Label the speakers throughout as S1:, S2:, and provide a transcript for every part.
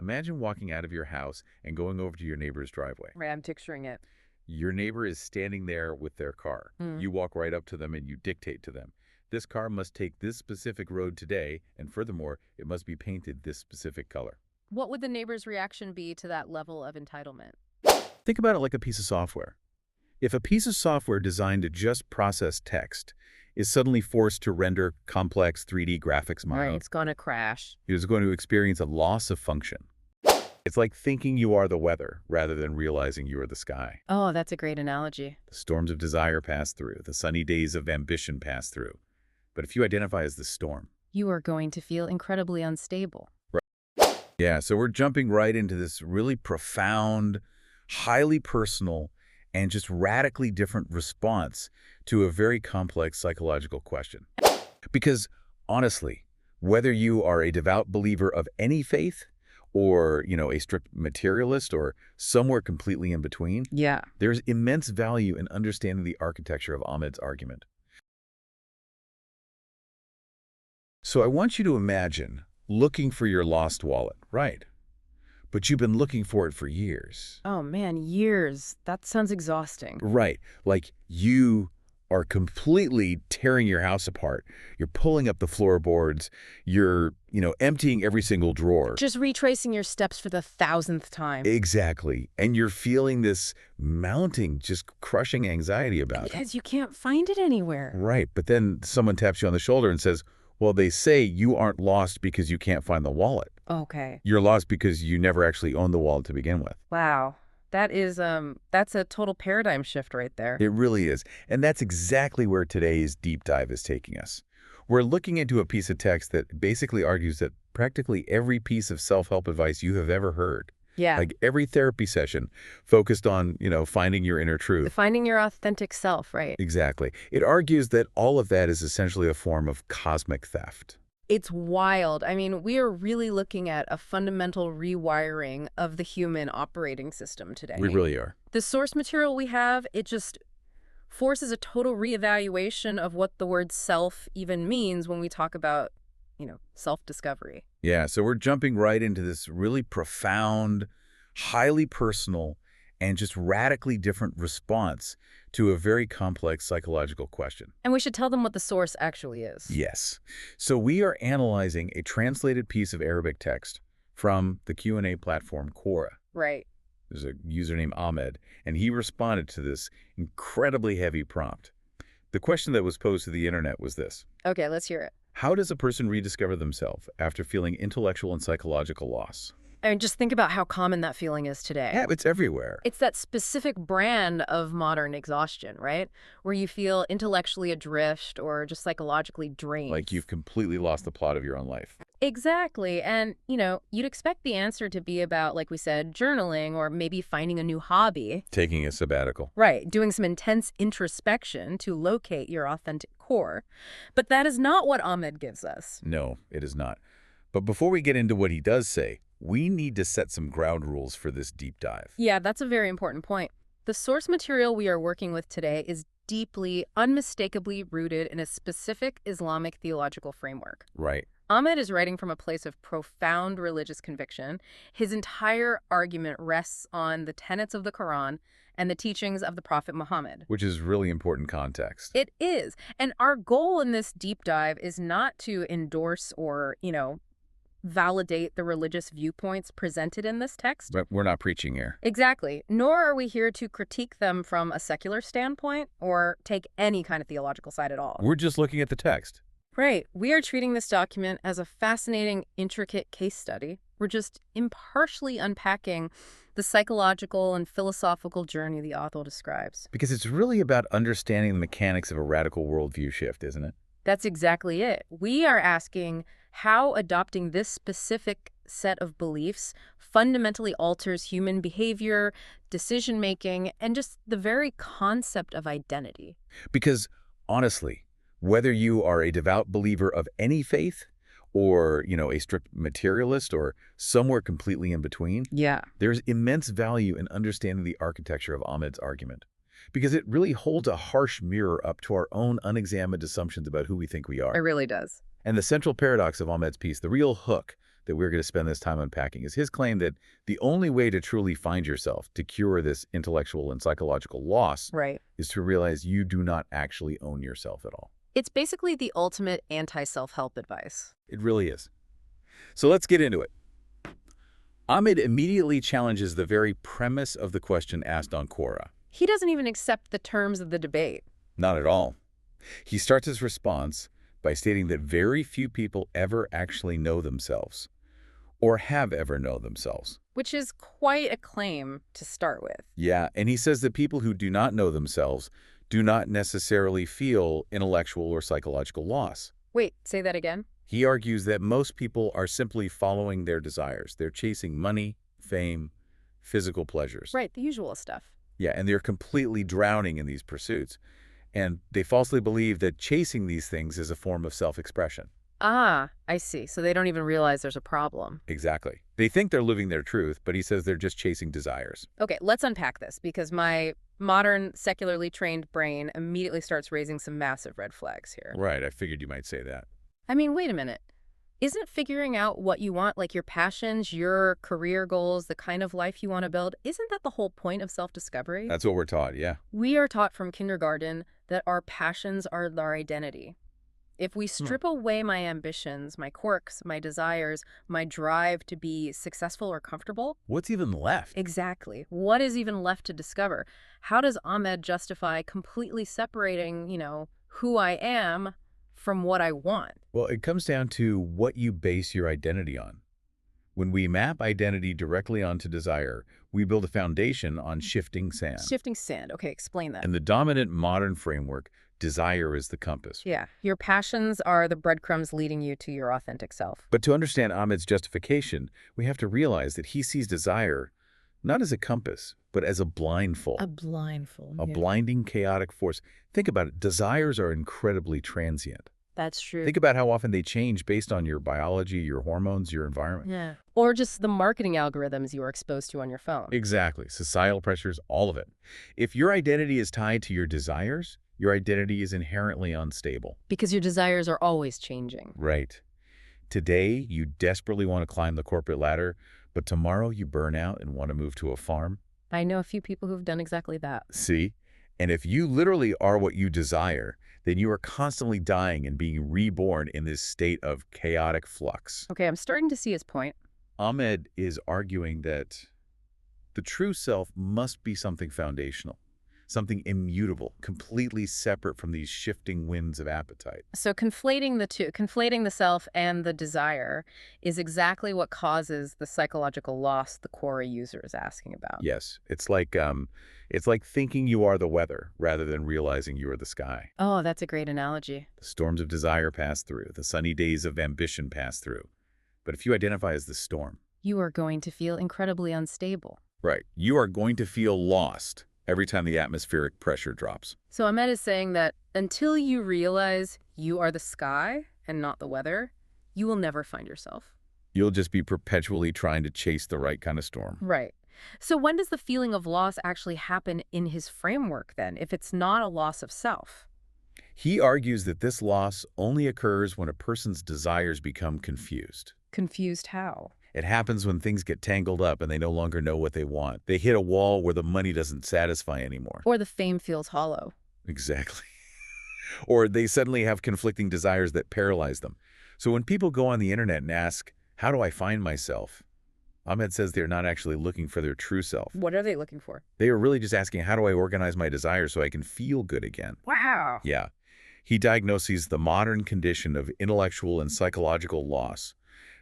S1: Imagine walking out of your house and going over to your neighbor's driveway.
S2: Right, I'm picturing it.
S1: Your neighbor is standing there with their car.
S2: Mm.
S1: You walk right up to them and you dictate to them. This car must take this specific road today, and furthermore, it must be painted this specific color.
S2: What would the neighbor's reaction be to that level of entitlement?
S1: Think about it like a piece of software. If a piece of software designed to just process text is suddenly forced to render complex 3D graphics
S2: Right,
S1: models,
S2: it's gonna crash.
S1: it is going to experience a loss of function. It's like thinking you are the weather rather than realizing you are the sky.
S2: Oh, that's a great analogy.
S1: The storms of desire pass through. The sunny days of ambition pass through. But if you identify as the storm,
S2: You are going to feel incredibly unstable.
S1: yeah, so we're jumping right into this really profound, highly personal, and just radically different response to a very complex psychological question. Because honestly, whether you are a devout believer of any faith or, a strict materialist or somewhere completely in between,
S2: Yeah.
S1: there's immense value in understanding the architecture of Ahmed's argument. So I want you to imagine looking for your lost wallet, right? But you've been looking for it for years.
S2: Oh man, years. That sounds exhausting.
S1: Right. Like you are completely tearing your house apart. You're pulling up the floorboards. You're, emptying every single drawer.
S2: Just retracing your steps for the 1,000th time.
S1: Exactly. And you're feeling this mounting, just crushing anxiety about it.
S2: Because you can't find it anywhere.
S1: Right. But then someone taps you on the shoulder and says, well, they say you aren't lost because you can't find the wallet.
S2: Okay.
S1: You're lost because you never actually owned the wallet to begin with.
S2: Wow. That's a total paradigm shift right there.
S1: It really is. And that's exactly where today's deep dive is taking us. We're looking into a piece of text that basically argues that practically every piece of self-help advice you have ever heard,
S2: Yeah.
S1: like every therapy session focused on, finding your inner truth.
S2: Finding your authentic self, right?
S1: Exactly. It argues that all of that is essentially a form of cosmic theft.
S2: It's wild. I mean, we are really looking at a fundamental rewiring of the human operating system today.
S1: We really are.
S2: The source material we have, it just forces a total reevaluation of what the word self even means when we talk about, self-discovery.
S1: Yeah, so we're jumping right into this really profound, highly personal, and just radically different response to a very complex psychological question.
S2: And we should tell them what the source actually is.
S1: Yes. So we are analyzing a translated piece of Arabic text from the Q&A platform Quora.
S2: Right.
S1: There's a user named Ahmed, and he responded to this incredibly heavy prompt. The question that was posed to the internet was this:
S2: Okay, let's hear it.
S1: how does a person rediscover themselves after feeling intellectual and psychological loss?
S2: I mean, just think about how common that feeling is today.
S1: Yeah, it's everywhere.
S2: It's that specific brand of modern exhaustion, right? Where you feel intellectually adrift or just psychologically drained.
S1: Like you've completely lost the plot of your own life.
S2: Exactly. And, you'd expect the answer to be about, like we said, journaling or maybe finding a new hobby.
S1: Taking a sabbatical.
S2: Right. Doing some intense introspection to locate your authentic core. But that is not what Ahmed gives us.
S1: No, it is not. But before we get into what he does say, we need to set some ground rules for this deep dive.
S2: Yeah, that's a very important point. The source material we are working with today is deeply, unmistakably rooted in a specific Islamic theological framework.
S1: Right.
S2: Ahmed is writing from a place of profound religious conviction. His entire argument rests on the tenets of the Qur'an and the teachings of the Prophet Muhammad.
S1: Which is really important context.
S2: It is. And our goal in this deep dive is not to endorse or, validate the religious viewpoints presented in this text.
S1: But we're not preaching here.
S2: Exactly. Nor are we here to critique them from a secular standpoint or take any kind of theological side at all.
S1: We're just looking at the text.
S2: Right. We are treating this document as a fascinating, intricate case study. We're just impartially unpacking the psychological and philosophical journey the author describes.
S1: Because it's really about understanding the mechanics of a radical worldview shift, isn't it?
S2: That's exactly it. We are asking how adopting this specific set of beliefs fundamentally alters human behavior, decision-making, and just the very concept of identity.
S1: Because, honestly, whether you are a devout believer of any faith or, a strict materialist or somewhere completely in between,
S2: Yeah.
S1: there's immense value in understanding the architecture of Ahmed's argument. Because it really holds a harsh mirror up to our own unexamined assumptions about who we think we
S2: It
S1: are.
S2: really does.
S1: And the central paradox of Ahmed's piece, the real hook, that we're going to spend this time unpacking is his claim that the only way to truly find yourself, to cure this intellectual and psychological loss,
S2: Right.
S1: is to realize you do not actually own yourself at all.
S2: It's basically the ultimate anti-self-help advice.
S1: It really is. So let's get into it. Ahmed immediately challenges the very premise of the question asked on Quora.
S2: He doesn't even accept the terms of the debate.
S1: Not at all. He starts his response by stating that very few people ever actually know themselves, or have ever known themselves.
S2: Which is quite a claim to start with.
S1: Yeah, and he says that people who do not know themselves do not necessarily feel intellectual or psychological loss.
S2: Wait, say that again?
S1: He argues that most people are simply following their desires. They're chasing money, fame, physical pleasures.
S2: Right, the usual stuff.
S1: Yeah, and they're completely drowning in these pursuits. And they falsely believe that chasing these things is a form of self-expression.
S2: Ah, I see. So they don't even realize there's a problem.
S1: Exactly. They think they're living their truth, but he says they're just chasing desires.
S2: Okay, let's unpack this because my modern, secularly trained brain immediately starts raising some massive red flags here.
S1: Right, I figured you might say that.
S2: I mean, wait a minute. Isn't figuring out what you want, like your passions, your career goals, the kind of life you want to build, isn't that the whole point of self-discovery?
S1: That's what we're taught, yeah.
S2: We are taught from kindergarten that our passions are our identity. If we strip away my ambitions, my quirks, my desires, my drive to be successful or comfortable,
S1: What's even left?
S2: exactly, what is even left to discover? How does Ahmed justify completely separating, who I am from what I want?
S1: Well, it comes down to what you base your identity on. When we map identity directly onto desire, we build a foundation on shifting sand.
S2: Shifting sand. Okay, explain that.
S1: In the dominant modern framework, desire is the compass.
S2: Yeah, your passions are the breadcrumbs leading you to your authentic self.
S1: But to understand Ahmed's justification, we have to realize that he sees desire not as a compass, but as a blindfold.
S2: A blindfold.
S1: A blinding, chaotic force. Think about it. Desires are incredibly transient.
S2: That's true.
S1: Think about how often they change based on your biology, your hormones, your environment.
S2: Yeah. Or just the marketing algorithms you are exposed to on your phone.
S1: Exactly. Societal pressures, all of it. If your identity is tied to your desires, your identity is inherently unstable.
S2: Because your desires are always changing.
S1: Right. Today, you desperately want to climb the corporate ladder, but tomorrow you burn out and want to move to a farm.
S2: I know a few people who've done exactly that.
S1: See? And if you literally are what you desire, then you are constantly dying and being reborn in this state of chaotic flux.
S2: Okay, I'm starting to see his point.
S1: Ahmed is arguing that the true self must be something foundational, something immutable, completely separate from these shifting winds of appetite.
S2: So conflating the two, conflating the self and the desire is exactly what causes the psychological loss the Quora user is asking about.
S1: Yes, it's like thinking you are the weather rather than realizing you are the sky.
S2: Oh, that's a great analogy.
S1: The storms of desire pass through, the sunny days of ambition pass through. But if you identify as the storm,
S2: You are going to feel incredibly unstable.
S1: right, you are going to feel lost every time the atmospheric pressure drops.
S2: So Ahmed is saying that until you realize you are the sky and not the weather, you will never find yourself.
S1: You'll just be perpetually trying to chase the right kind of storm.
S2: Right. So when does the feeling of loss actually happen in his framework then, if it's not a loss of self?
S1: He argues that this loss only occurs when a person's desires become confused.
S2: Confused how?
S1: It happens when things get tangled up and they no longer know what they want. They hit a wall where the money doesn't satisfy anymore.
S2: Or the fame feels hollow.
S1: Exactly. Or they suddenly have conflicting desires that paralyze them. So when people go on the internet and ask, how do I find myself? Ahmed says they're not actually looking for their true self.
S2: What are they looking for?
S1: They are really just asking, how do I organize my desires so I can feel good again?
S2: Wow.
S1: Yeah. He diagnoses the modern condition of intellectual and psychological loss,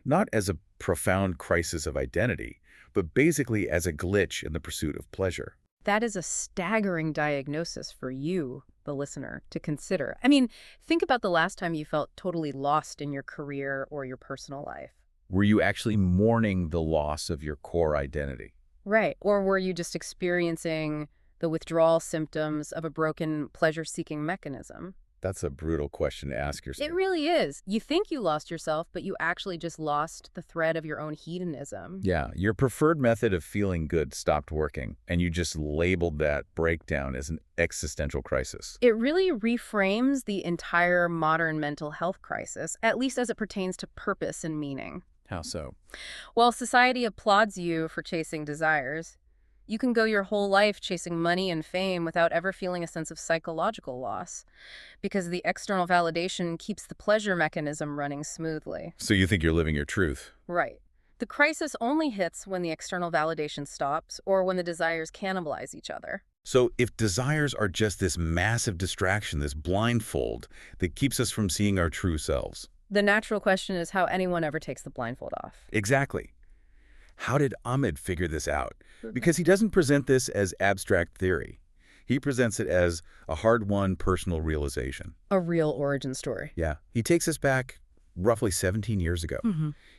S1: not as a profound crisis of identity, but basically as a glitch in the pursuit of pleasure.
S2: That is a staggering diagnosis for you, the listener, to consider. I mean, think about the last time you felt totally lost in your career or your personal life.
S1: Were you actually mourning the loss of your core identity?
S2: Right. Or were you just experiencing the withdrawal symptoms of a broken pleasure-seeking mechanism?
S1: That's a brutal question to ask yourself.
S2: It really is. You think you lost yourself, but you actually just lost the thread of your own hedonism.
S1: Yeah, your preferred method of feeling good stopped working, and you just labeled that breakdown as an existential crisis.
S2: It really reframes the entire modern mental health crisis, at least as it pertains to purpose and meaning.
S1: How so?
S2: While society applauds you for chasing desires, you can go your whole life chasing money and fame without ever feeling a sense of psychological loss, because the external validation keeps the pleasure mechanism running smoothly.
S1: So you think you're living your truth?
S2: Right. The crisis only hits when the external validation stops or when the desires cannibalize each other.
S1: So if desires are just this massive distraction, this blindfold that keeps us from seeing our true selves.
S2: The natural question is how anyone ever takes the blindfold off.
S1: Exactly. How did Ahmed figure this out? Because he doesn't present this as abstract theory. He presents it as a hard-won personal realization.
S2: A real origin story.
S1: Yeah. He takes us back roughly 17 years ago.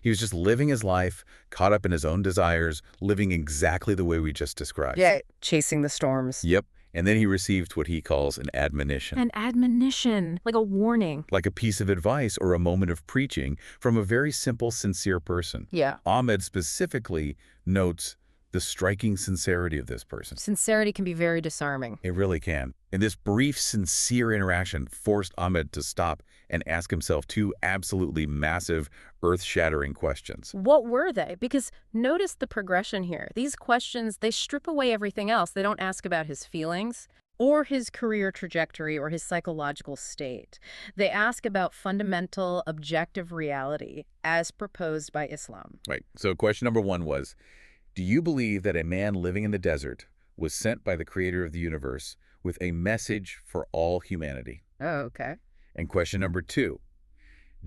S1: He was just living his life, caught up in his own desires, living exactly the way we just described.
S2: Yeah. Chasing the storms.
S1: Yep. And then he received what he calls an admonition.
S2: An admonition, like a warning.
S1: Like a piece of advice or a moment of preaching from a very simple, sincere person.
S2: Yeah.
S1: Ahmed specifically notes the striking sincerity of this person.
S2: Sincerity can be very disarming.
S1: It really can. And this brief, sincere interaction forced Ahmed to stop and ask himself two absolutely massive, earth-shattering questions.
S2: What were they? Because notice the progression here. These questions, they strip away everything else. They don't ask about his feelings or his career trajectory or his psychological state. They ask about fundamental, objective reality as proposed by Islam.
S1: Right. So question number one was, do you believe that a man living in the desert was sent by the creator of the universe with a message for all humanity?
S2: Oh, okay.
S1: And question number two,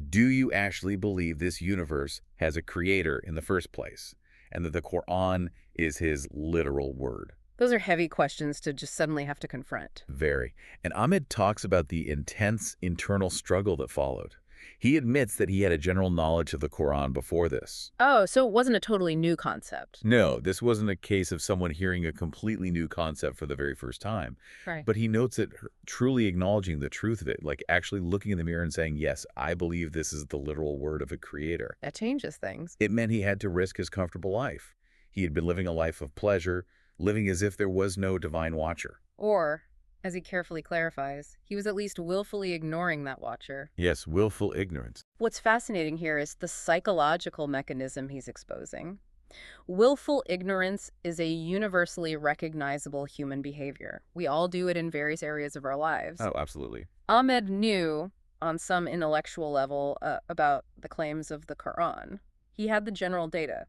S1: do you actually believe this universe has a creator in the first place and that the Qur'an is his literal word?
S2: Those are heavy questions to just suddenly have to confront.
S1: Very. And Ahmed talks about the intense internal struggle that followed. He admits that he had a general knowledge of the Qur'an before this.
S2: Oh, so it wasn't a totally new concept.
S1: No, this wasn't a case of someone hearing a completely new concept for the very first time.
S2: Right.
S1: But he notes that truly acknowledging the truth of it, like actually looking in the mirror and saying, yes, I believe this is the literal word of a creator.
S2: That changes things.
S1: It meant he had to risk his comfortable life. He had been living a life of pleasure, living as if there was no divine watcher.
S2: Or, as he carefully clarifies, he was at least willfully ignoring that watcher.
S1: Yes, willful ignorance.
S2: What's fascinating here is the psychological mechanism he's exposing. Willful ignorance is a universally recognizable human behavior. We all do it in various areas of our lives.
S1: Oh, absolutely.
S2: Ahmed knew, on some intellectual level, about the claims of the Qur'an. He had the general data,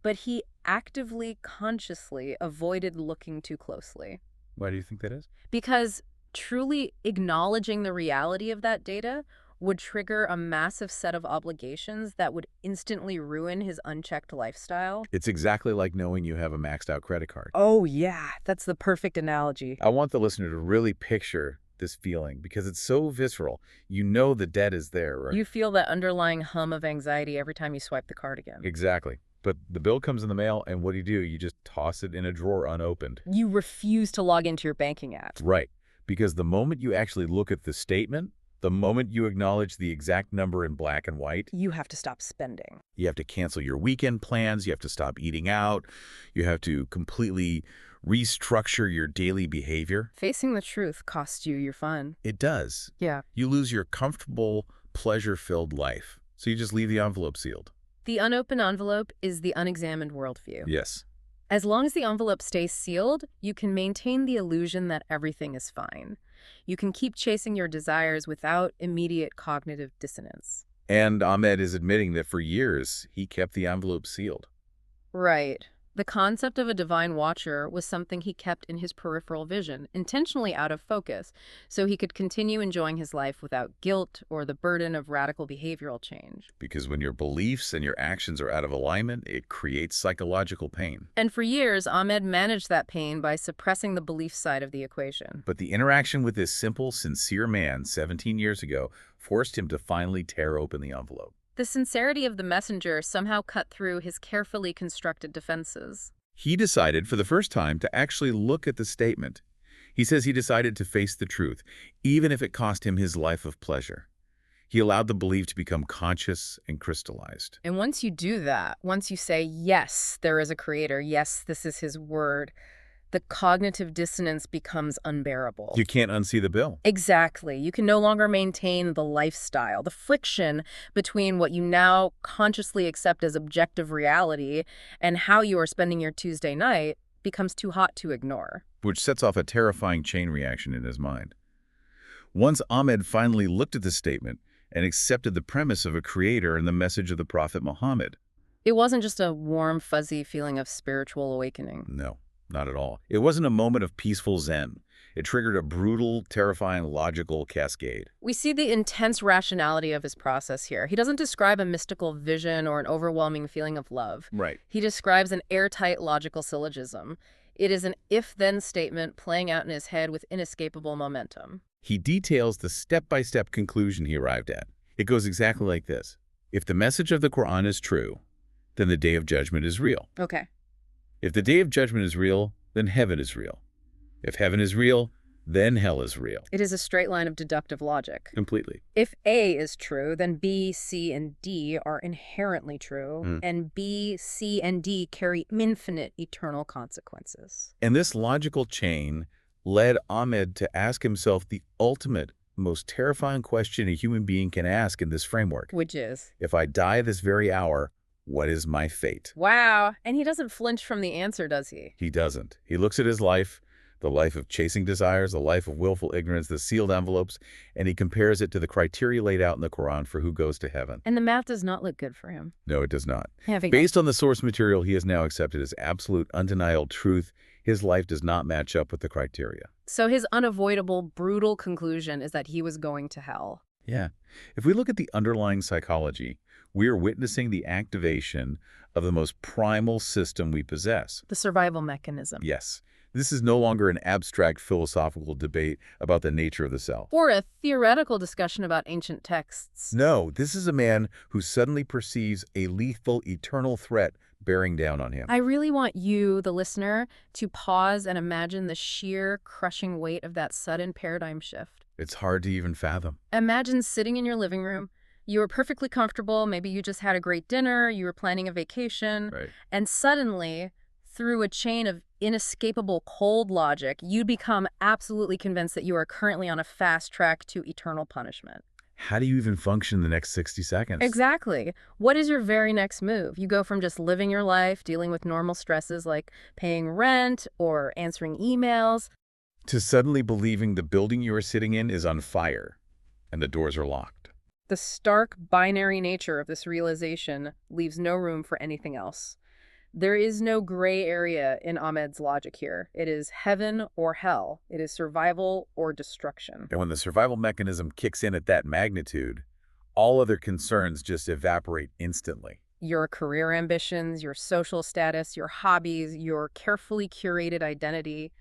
S2: but he actively, consciously avoided looking too closely.
S1: Why do you think that is?
S2: Because truly acknowledging the reality of that data would trigger a massive set of obligations that would instantly ruin his unchecked lifestyle.
S1: It's exactly like knowing you have a maxed out credit card.
S2: Oh, yeah. That's the perfect analogy.
S1: I want the listener to really picture this feeling because it's so visceral. You know the debt is there, right?
S2: You feel that underlying hum of anxiety every time you swipe the card again.
S1: Exactly. But the bill comes in the mail, and what do? You just toss it in a drawer unopened.
S2: You refuse to log into your banking app.
S1: Right. Because the moment you actually look at the statement, the moment you acknowledge the exact number in black and white,
S2: You have to stop spending.
S1: you have to cancel your weekend plans, you have to stop eating out, you have to completely restructure your daily behavior.
S2: Facing the truth costs you your fun.
S1: It does.
S2: Yeah.
S1: You lose your comfortable, pleasure-filled life. So you just leave the envelope sealed.
S2: The unopened envelope is the unexamined worldview.
S1: Yes.
S2: As long as the envelope stays sealed, you can maintain the illusion that everything is fine. You can keep chasing your desires without immediate cognitive dissonance.
S1: And Ahmed is admitting that for years, he kept the envelope sealed.
S2: Right. The concept of a divine watcher was something he kept in his peripheral vision, intentionally out of focus, so he could continue enjoying his life without guilt or the burden of radical behavioral change.
S1: Because when your beliefs and your actions are out of alignment, it creates psychological pain.
S2: And for years, Ahmed managed that pain by suppressing the belief side of the equation.
S1: But the interaction with this simple, sincere man 17 years ago forced him to finally tear open the envelope.
S2: The sincerity of the messenger somehow cut through his carefully constructed defenses.
S1: He decided for the first time to actually look at the statement. He says he decided to face the truth, even if it cost him his life of pleasure. He allowed the belief to become conscious and crystallized.
S2: And once you do that, once you say, yes, there is a creator, yes, this is his word, The cognitive dissonance becomes unbearable.
S1: You can't unsee the bill.
S2: Exactly. You can no longer maintain the lifestyle. The friction between what you now consciously accept as objective reality and how you are spending your Tuesday night becomes too hot to ignore.
S1: Which sets off a terrifying chain reaction in his mind. Once Ahmed finally looked at the statement and accepted the premise of a creator and the message of the Prophet Muhammad.
S2: It wasn't just a warm, fuzzy feeling of spiritual awakening.
S1: No, not at all. It wasn't a moment of peaceful zen. It triggered a brutal, terrifying, logical cascade.
S2: We see the intense rationality of his process here. He doesn't describe a mystical vision or an overwhelming feeling of love.
S1: Right.
S2: He describes an airtight logical syllogism. It is an if-then statement playing out in his head with inescapable momentum.
S1: He details the step-by-step conclusion he arrived at. It goes exactly like this. If the message of the Qur'an is true, then the day of judgment is real.
S2: Okay.
S1: If the day of judgment is real, then heaven is real. If heaven is real, then hell is real.
S2: It is a straight line of deductive logic.
S1: Completely.
S2: If A is true, then B, C, and D are inherently true, and B, C, and D carry infinite eternal consequences.
S1: And this logical chain led Ahmed to ask himself the ultimate, most terrifying question a human being can ask in this framework.
S2: Which is?
S1: If I die this very hour, what is my fate?
S2: Wow. And he doesn't flinch from the answer, does he?
S1: He doesn't. He looks at his life, the life of chasing desires, the life of willful ignorance, the sealed envelopes, and he compares it to the criteria laid out in the Quran for who goes to heaven.
S2: And the math does not look good for him.
S1: No, it does not.
S2: Having
S1: Based on the source material he has now accepted as absolute, undeniable truth, his life does not match up with the criteria.
S2: So his unavoidable, brutal conclusion is that he was going to hell.
S1: Yeah. If we look at the underlying psychology, we are witnessing the activation of the most primal system we possess.
S2: The survival mechanism.
S1: Yes. This is no longer an abstract philosophical debate about the nature of the self.
S2: Or a theoretical discussion about ancient texts.
S1: No, this is a man who suddenly perceives a lethal, eternal threat bearing down on him.
S2: I really want you, the listener, to pause and imagine the sheer, crushing weight of that sudden paradigm shift.
S1: It's hard to even fathom.
S2: Imagine sitting in your living room. You were perfectly comfortable. Maybe you just had a great dinner. You were planning a vacation.
S1: Right.
S2: And suddenly, through a chain of inescapable cold logic, you become absolutely convinced that you are currently on a fast track to eternal punishment.
S1: How do you even function the next 60 seconds?
S2: Exactly. What is your very next move? You go from just living your life, dealing with normal stresses like paying rent or answering emails,
S1: to suddenly believing the building you are sitting in is on fire and the doors are locked.
S2: The stark binary nature of this realization leaves no room for anything else. There is no gray area in Ahmed's logic here. It is heaven or hell. It is survival or destruction.
S1: And when the survival mechanism kicks in at that magnitude, all other concerns just evaporate instantly.
S2: Your career ambitions, your social status, your hobbies, your carefully curated identity,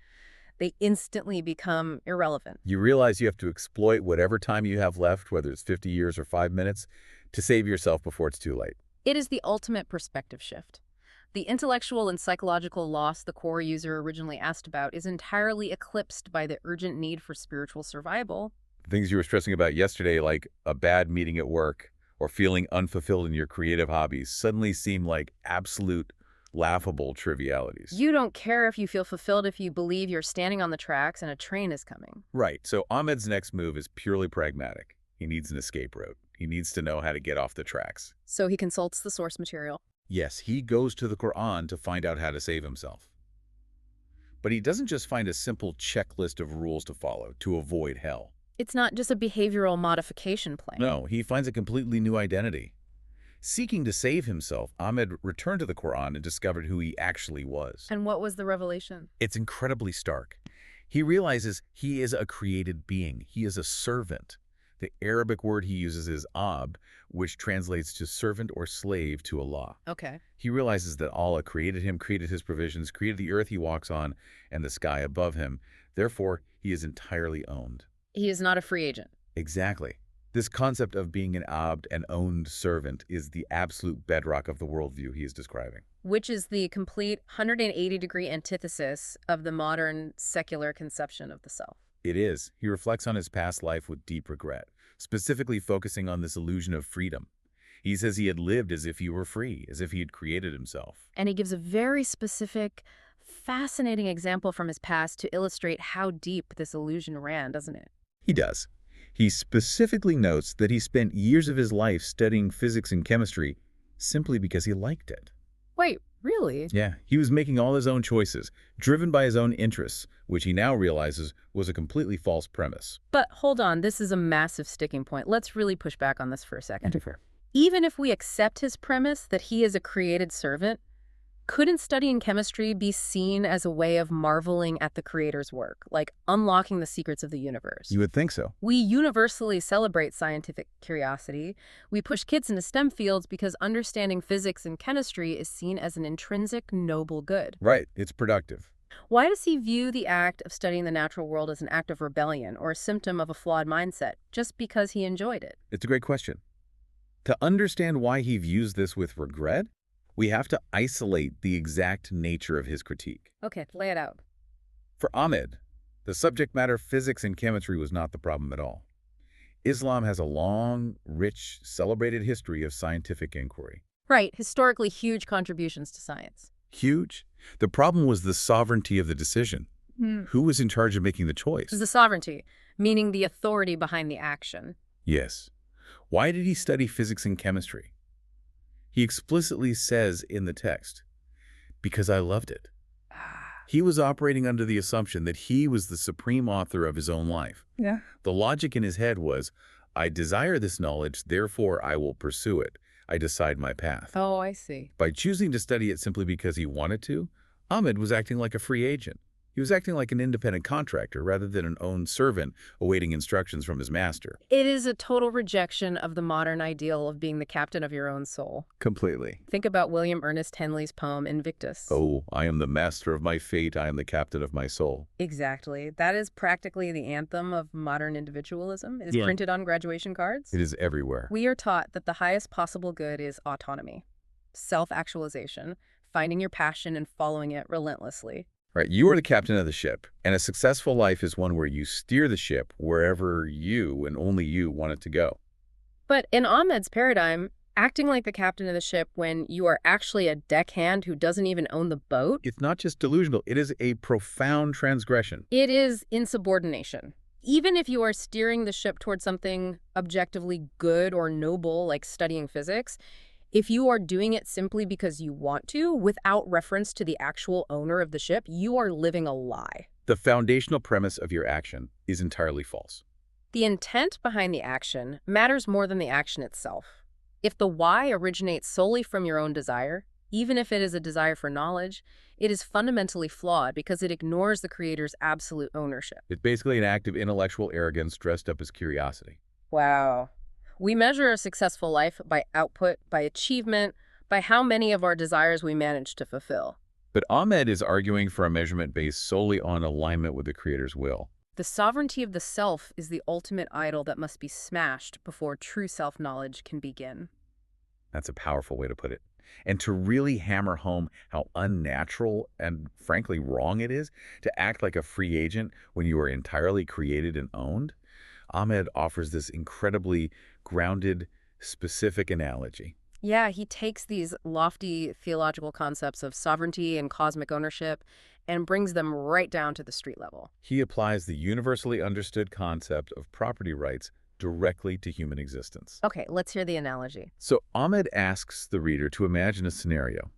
S2: they instantly become irrelevant.
S1: You realize you have to exploit whatever time you have left, whether it's 50 years or 5 minutes, to save yourself before it's too late.
S2: It is the ultimate perspective shift. The intellectual and psychological loss the Quora user originally asked about is entirely eclipsed by the urgent need for spiritual survival.
S1: Things you were stressing about yesterday, like a bad meeting at work or feeling unfulfilled in your creative hobbies, suddenly seem like absolute, laughable trivialities.
S2: You don't care if you feel fulfilled if you believe you're standing on the tracks and a train is coming.
S1: Right. So Ahmed's next move is purely pragmatic. He needs an escape route. He needs to know how to get off the tracks.
S2: So he consults the source material.
S1: Yes, he goes to the Qur'an to find out how to save himself. But he doesn't just find a simple checklist of rules to follow to avoid hell.
S2: It's not just a behavioral modification plan.
S1: No, he finds a completely new identity. Seeking to save himself, Ahmed returned to the Qur'an and discovered who he actually was.
S2: And what was the revelation?
S1: It's incredibly stark. He realizes he is a created being. He is a servant. The Arabic word he uses is ab, which translates to servant or slave to Allah.
S2: Okay.
S1: He realizes that Allah created him, created his provisions, created the earth he walks on, and the sky above him. Therefore, he is entirely owned.
S2: He is not a free agent.
S1: Exactly. This concept of being an abd, an owned servant, is the absolute bedrock of the worldview he is describing.
S2: Which is the complete 180-degree antithesis of the modern secular conception of the self.
S1: It is. He reflects on his past life with deep regret, specifically focusing on this illusion of freedom. He says he had lived as if he were free, as if he had created himself.
S2: And he gives a very specific, fascinating example from his past to illustrate how deep this illusion ran, doesn't it?
S1: He does. He specifically notes that he spent years of his life studying physics and chemistry simply because he liked it.
S2: Wait, really?
S1: Yeah, he was making all his own choices, driven by his own interests, which he now realizes was a completely false premise.
S2: But hold on, this is a massive sticking point. Let's really push back on this for a second.
S1: Fair.
S2: Even if we accept his premise that he is a created servant, couldn't studying chemistry be seen as a way of marveling at the creator's work, like unlocking the secrets of the universe?
S1: You would think so.
S2: We universally celebrate scientific curiosity. We push kids into STEM fields because understanding physics and chemistry is seen as an intrinsic, noble good.
S1: Right, it's productive.
S2: Why does he view the act of studying the natural world as an act of rebellion or a symptom of a flawed mindset, just because he enjoyed it?
S1: It's a great question. To understand why he views this with regret, we have to isolate the exact nature of his critique.
S2: Okay, lay it out.
S1: For Ahmed, the subject matter physics and chemistry was not the problem at all. Islam has a long, rich, celebrated history of scientific inquiry.
S2: Right, historically huge contributions to science.
S1: Huge. The problem was the sovereignty of the decision. Who was in charge of making the choice?
S2: The sovereignty, meaning the authority behind the action.
S1: Yes. Why did he study physics and chemistry? He explicitly says in the text, because I loved it. He was operating under the assumption that he was the supreme author of his own life.
S2: Yeah.
S1: The logic in his head was, I desire this knowledge, therefore I will pursue it. I decide my path.
S2: Oh, I see.
S1: By choosing to study it simply because he wanted to, Ahmed was acting like a free agent. He was acting like an independent contractor rather than an owned servant awaiting instructions from his master.
S2: It is a total rejection of the modern ideal of being the captain of your own soul.
S1: Completely.
S2: Think about William Ernest Henley's poem Invictus.
S1: Oh, I am the master of my fate. I am the captain of my soul.
S2: Exactly. That is practically the anthem of modern individualism. It is printed on graduation cards.
S1: It is everywhere.
S2: We are taught that the highest possible good is autonomy, self-actualization, finding your passion and following it relentlessly.
S1: Right, you are the captain of the ship, and a successful life is one where you steer the ship wherever you and only you want it to go.
S2: But in Ahmed's paradigm, acting like the captain of the ship when you are actually a deckhand who doesn't even own the boat,
S1: It's not just delusional, it is a profound transgression.
S2: it is insubordination. Even if you are steering the ship towards something objectively good or noble, like studying physics, if you are doing it simply because you want to, without reference to the actual owner of the ship, you are living a lie.
S1: The foundational premise of your action is entirely false.
S2: The intent behind the action matters more than the action itself. If the why originates solely from your own desire, even if it is a desire for knowledge, it is fundamentally flawed because it ignores the creator's absolute ownership.
S1: It's basically an act of intellectual arrogance dressed up as curiosity.
S2: Wow. We measure a successful life by output, by achievement, by how many of our desires we manage to fulfill.
S1: But Ahmed is arguing for a measurement based solely on alignment with the creator's will.
S2: The sovereignty of the self is the ultimate idol that must be smashed before true self-knowledge can begin.
S1: That's a powerful way to put it. And to really hammer home how unnatural and frankly wrong it is to act like a free agent when you are entirely created and owned, Ahmed offers this incredibly grounded, specific analogy.
S2: Yeah, he takes these lofty theological concepts of sovereignty and cosmic ownership and brings them right down to the street level.
S1: He applies the universally understood concept of property rights directly to human existence.
S2: Okay, let's hear the analogy.
S1: So Ahmed asks the reader to imagine a scenario.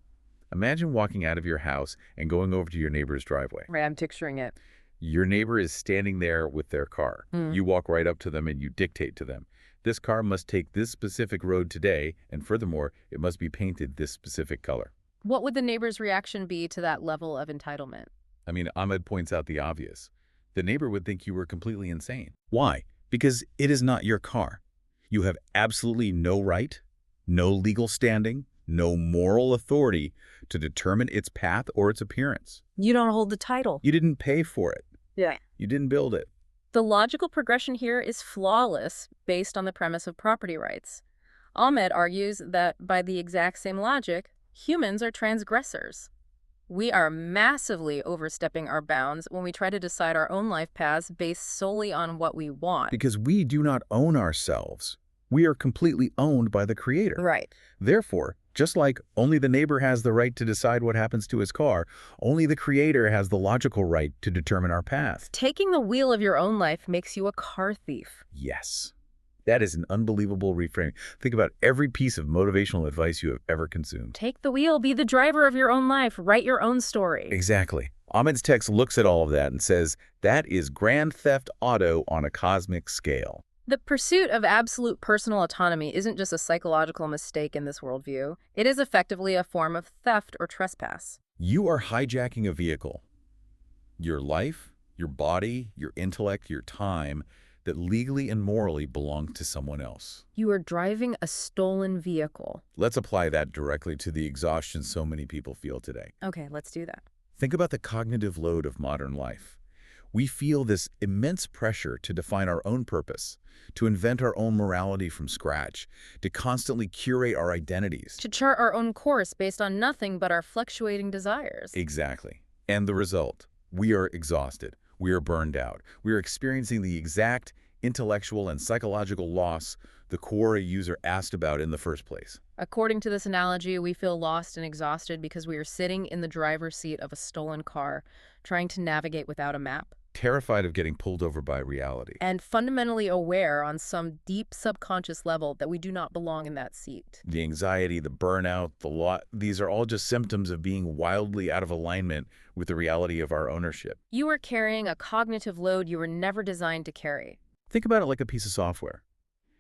S1: Imagine walking out of your house and going over to your neighbor's driveway.
S2: Right, I'm picturing it.
S1: Your neighbor is standing there with their car. You walk right up to them and you dictate to them. This car must take this specific road today, and furthermore, it must be painted this specific color.
S2: What would the neighbor's reaction be to that level of entitlement?
S1: I mean, Ahmed points out the obvious. The neighbor would think you were completely insane. Why? Because it is not your car. You have absolutely no right, no legal standing, no moral authority to determine its path or its appearance.
S2: You don't hold the title.
S1: You didn't pay for it.
S2: Yeah.
S1: You didn't build it.
S2: The logical progression here is flawless based on the premise of property rights. Ahmed argues that by the exact same logic, humans are transgressors. We are massively overstepping our bounds when we try to decide our own life paths based solely on what we want.
S1: Because we do not own ourselves. We are completely owned by the Creator.
S2: Right.
S1: Therefore, Just like only the neighbor has the right to decide what happens to his car, only the creator has the logical right to determine our path.
S2: Taking the wheel of your own life makes you a car thief.
S1: Yes. That is an unbelievable reframing. Think about every piece of motivational advice you have ever consumed.
S2: Take the wheel, be the driver of your own life, write your own story.
S1: Exactly. Ahmed's text looks at all of that and says, that is grand theft auto on a cosmic scale.
S2: The pursuit of absolute personal autonomy isn't just a psychological mistake in this worldview. It is effectively a form of theft or trespass.
S1: You are hijacking a vehicle. Your life, your body, your intellect, your time, that legally and morally belong to someone else.
S2: You are driving a stolen vehicle.
S1: Let's apply that directly to the exhaustion so many people feel today.
S2: Okay, let's do that.
S1: Think about the cognitive load of modern life. We feel this immense pressure to define our own purpose, to invent our own morality from scratch, to constantly curate our identities.
S2: To chart our own course based on nothing but our fluctuating desires.
S1: Exactly. And the result? We are exhausted. We are burned out. We are experiencing the exact intellectual and psychological loss the Quora user asked about in the first place.
S2: According to this analogy, we feel lost and exhausted because we are sitting in the driver's seat of a stolen car, trying to navigate without a map.
S1: Terrified of getting pulled over by reality.
S2: And fundamentally aware on some deep subconscious level that we do not belong in that seat.
S1: The anxiety, the burnout, these are all just symptoms of being wildly out of alignment with the reality of our ownership.
S2: You are carrying a cognitive load you were never designed to carry.
S1: Think about it like a piece of software.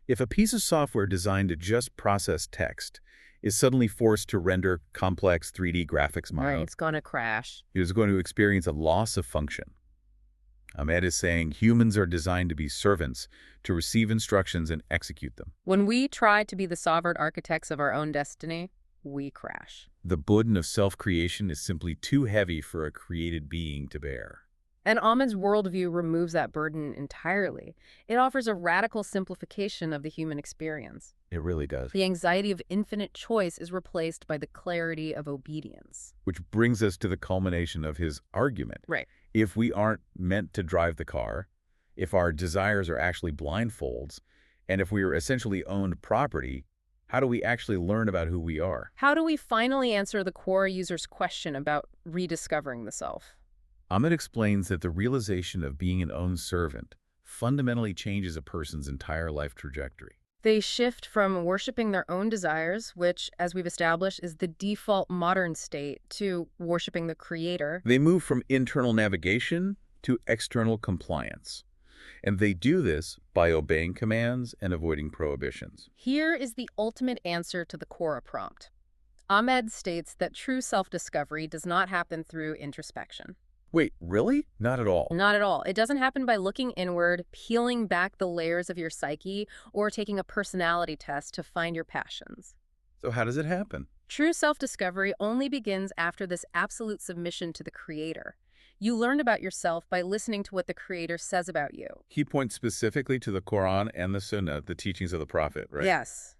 S1: If a piece of software designed to just process text is suddenly forced to render complex 3D graphics models,
S2: Right, it's gonna crash.
S1: it is going to experience a loss of function. Ahmed is saying humans are designed to be servants, to receive instructions and execute them.
S2: When we try to be the sovereign architects of our own destiny, we crash.
S1: The burden of self-creation is simply too heavy for a created being to bear.
S2: And Ahmed's worldview removes that burden entirely. It offers a radical simplification of the human experience.
S1: It really does.
S2: The anxiety of infinite choice is replaced by the clarity of obedience.
S1: Which brings us to the culmination of his argument.
S2: Right.
S1: If we aren't meant to drive the car, if our desires are actually blindfolds, and if we are essentially owned property, how do we actually learn about who we are?
S2: How do we finally answer the Quora user's question about rediscovering the self?
S1: Ahmed explains that the realization of being an own servant fundamentally changes a person's entire life trajectory.
S2: They shift from worshiping their own desires, which, as we've established, is the default modern state, to worshiping the creator.
S1: They move from internal navigation to external compliance. And they do this by obeying commands and avoiding prohibitions.
S2: Here is the ultimate answer to the Quora prompt. Ahmed states that true self-discovery does not happen through introspection.
S1: Wait, really? Not at all.
S2: Not at all. It doesn't happen by looking inward, peeling back the layers of your psyche, or taking a personality test to find your passions.
S1: So how does it happen?
S2: True self-discovery only begins after this absolute submission to the creator. You learn about yourself by listening to what the creator says about you.
S1: He points specifically to the Qur'an and the Sunnah, the teachings of the Prophet, right?
S2: Yes.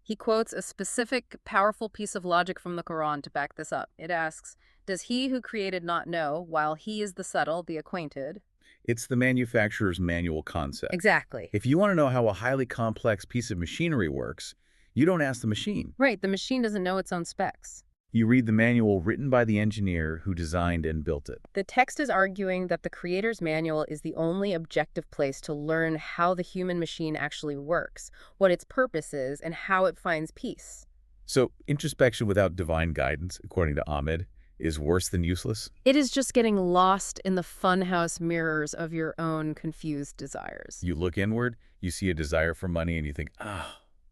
S2: He quotes a specific, powerful piece of logic from the Qur'an to back this up. It asks, "Does he who created not know, while he is the subtle, the acquainted?"
S1: It's the manufacturer's manual concept.
S2: Exactly.
S1: If you want to know how a highly complex piece of machinery works, you don't ask the machine.
S2: Right, the machine doesn't know its own specs.
S1: You read the manual written by the engineer who designed and built it.
S2: The text is arguing that the creator's manual is the only objective place to learn how the human machine actually works, what its purpose is, and how it finds peace.
S1: So introspection without divine guidance, according to Ahmed, is worse than useless?
S2: It is just getting lost in the funhouse mirrors of your own confused desires.
S1: You look inward, you see a desire for money, and you think,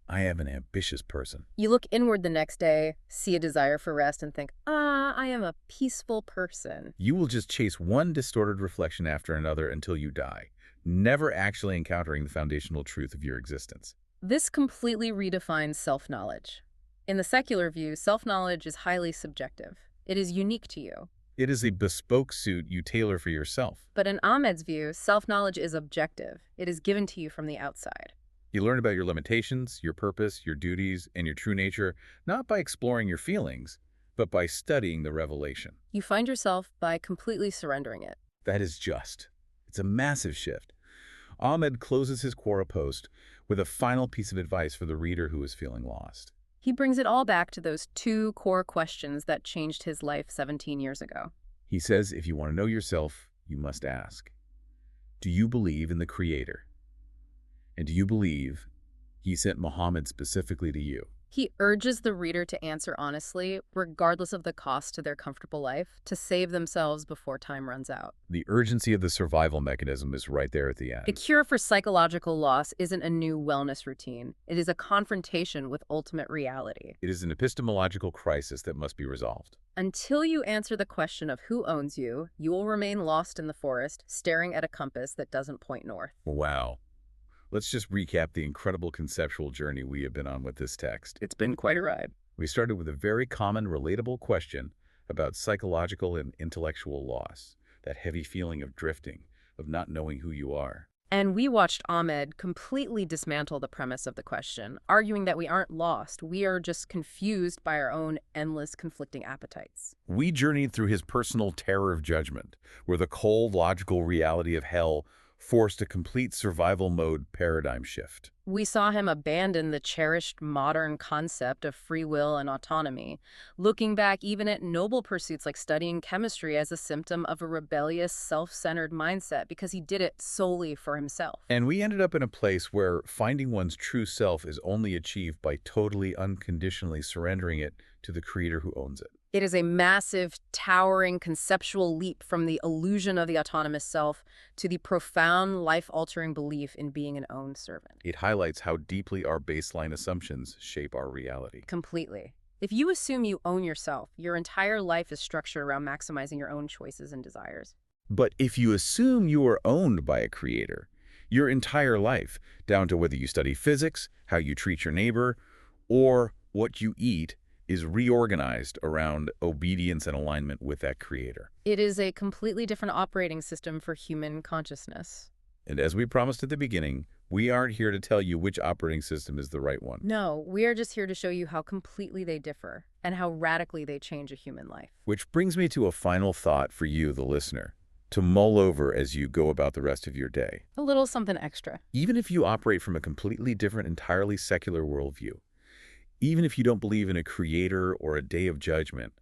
S1: I am an ambitious person.
S2: You look inward the next day, see a desire for rest, and think, I am a peaceful person.
S1: You will just chase one distorted reflection after another until you die, never actually encountering the foundational truth of your existence.
S2: This completely redefines self-knowledge. In the secular view, self-knowledge is highly subjective. It is unique to you.
S1: It is a bespoke suit you tailor for yourself.
S2: But in Ahmed's view, self-knowledge is objective. It is given to you from the outside.
S1: You learn about your limitations, your purpose, your duties, and your true nature, not by exploring your feelings, but by studying the revelation.
S2: You find yourself by completely surrendering it.
S1: That is just. It's a massive shift. Ahmed closes his Quora post with a final piece of advice for the reader who is feeling lost.
S2: He brings it all back to those two core questions that changed his life 17 years ago.
S1: He says if you want to know yourself, you must ask, do you believe in the Creator? And do you believe he sent Muhammad specifically to you?
S2: He urges the reader to answer honestly, regardless of the cost to their comfortable life, to save themselves before time runs out.
S1: The urgency of the survival mechanism is right there at the
S2: A
S1: end.
S2: cure for psychological loss isn't a new wellness routine. It is a confrontation with ultimate reality.
S1: It is an epistemological crisis that must be resolved.
S2: Until you answer the question of who owns you, you will remain lost in the forest, staring at a compass that doesn't point north.
S1: Wow. Let's just recap the incredible conceptual journey we have been on with this text.
S2: It's been quite a ride.
S1: We started with a very common, relatable question about psychological and intellectual loss, that heavy feeling of drifting, of not knowing who you are.
S2: And we watched Ahmed completely dismantle the premise of the question, arguing that we aren't lost, we are just confused by our own endless conflicting appetites.
S1: We journeyed through his personal terror of judgment, where the cold, logical reality of hell forced a complete survival mode paradigm shift.
S2: We saw him abandon the cherished modern concept of free will and autonomy, looking back even at noble pursuits like studying chemistry as a symptom of a rebellious, self-centered mindset because he did it solely for himself.
S1: And we ended up in a place where finding one's true self is only achieved by totally, unconditionally surrendering it to the Creator who owns it.
S2: It is a massive, towering conceptual leap from the illusion of the autonomous self to the profound, life-altering belief in being an own servant.
S1: It highlights how deeply our baseline assumptions shape our reality.
S2: Completely. If you assume you own yourself, your entire life is structured around maximizing your own choices and desires.
S1: But if you assume you are owned by a Creator, your entire life, down to whether you study physics, how you treat your neighbor, or what you eat, is reorganized around obedience and alignment with that Creator.
S2: It is a completely different operating system for human consciousness.
S1: And as we promised at the beginning, we aren't here to tell you which operating system is the right one.
S2: No, we are just here to show you how completely they differ and how radically they change a human life.
S1: Which brings me to a final thought for you, the listener, to mull over as you go about the rest of your day.
S2: A little something extra.
S1: Even if you operate from a completely different, entirely secular worldview, even if you don't believe in a Creator or a day of judgment,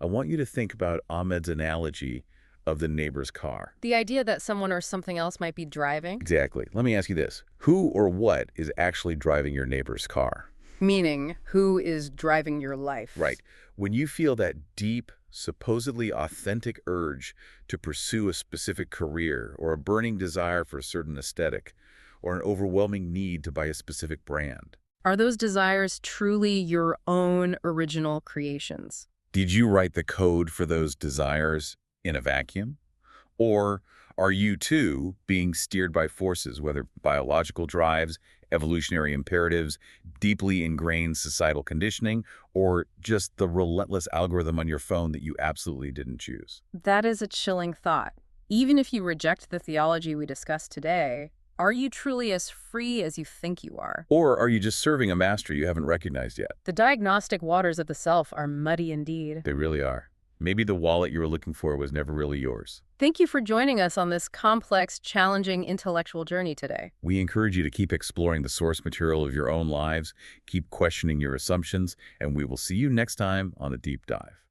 S1: I want you to think about Ahmed's analogy of the neighbor's car.
S2: The idea that someone or something else might be driving?
S1: Exactly. Let me ask you this. Who or what is actually driving your neighbor's car?
S2: Meaning, who is driving your life?
S1: Right. When you feel that deep, supposedly authentic urge to pursue a specific career or a burning desire for a certain aesthetic or an overwhelming need to buy a specific brand,
S2: Are those desires truly your own original creations?
S1: did you write the code for those desires in a vacuum? Or are you, too, being steered by forces, whether biological drives, evolutionary imperatives, deeply ingrained societal conditioning, or just the relentless algorithm on your phone that you absolutely didn't choose?
S2: That is a chilling thought. Even if you reject the theology we discussed today, are you truly as free as you think you are?
S1: Or are you just serving a master you haven't recognized yet?
S2: The diagnostic waters of the self are muddy indeed.
S1: They really are. Maybe the wallet you were looking for was never really yours.
S2: Thank you for joining us on this complex, challenging intellectual journey today.
S1: We encourage you to keep exploring the source material of your own lives, keep questioning your assumptions, and we will see you next time on A Deep Dive.